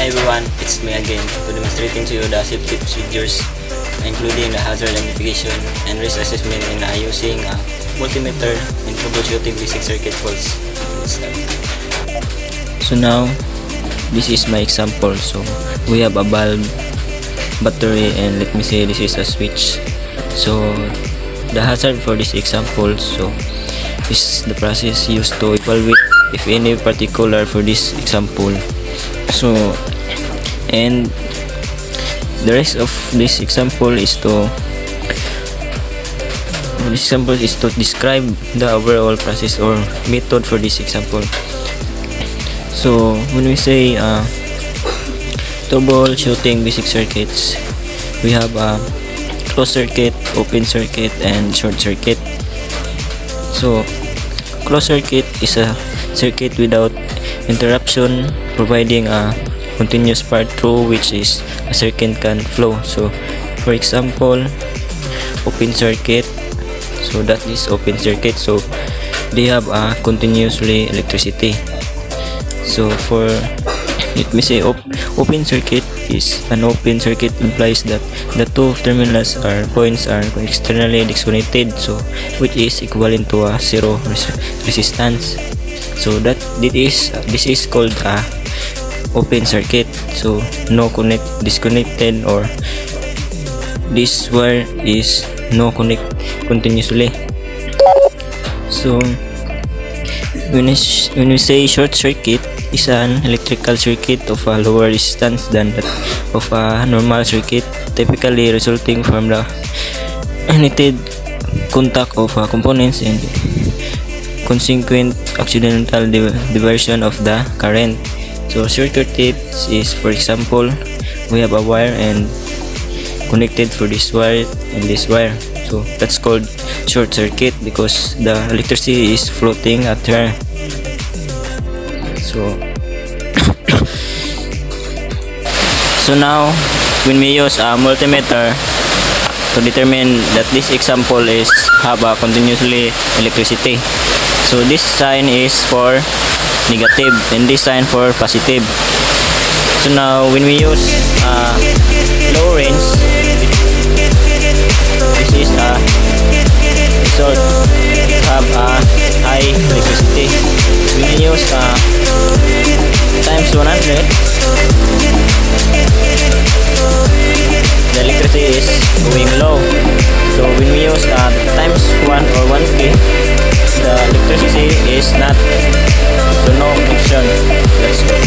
Hi everyone, it's me again to demonstrating to you the safety procedures including the hazard identification and risk assessment in using a multimeter in troubleshooting basic circuit faults. So now this is my example. So we have a bulb, battery, and let me say this is a switch. So the hazard for this example, so is the process used to evaluate if any particular for this example. So and the rest of this example is to describe the overall process or method for this example. So when we say troubleshooting basic circuits, we have a closed circuit, open circuit, and short circuit. So closed circuit is a circuit without interruption, providing a continuous path through which is a circuit can flow. So for example, open circuit, so that is open circuit, so they have a continuously electricity. So for let me say open circuit is an open circuit implies that the two terminals or points are externally disconnected, so which is equivalent to a zero resistance. So this is called a open circuit. So no disconnected, or this wire is no connect continuously. So when we say short circuit is an electrical circuit of a lower resistance than that of a normal circuit, typically resulting from the united contact of components and consequent accidental diversion of the current. So short circuit is, for example, we have a wire and connected for this wire and this wire, so that's called short circuit because the electricity is floating at her. So now when we use a multimeter to determine that this example is have a continuously electricity, so this sign is for negative and this sign for positive. So now when we use low range, this is a result have a high electricity. When we use times 100, the electricity is going low. So when we use times 1 or 1k, the electricity is not, so no connection. That's all.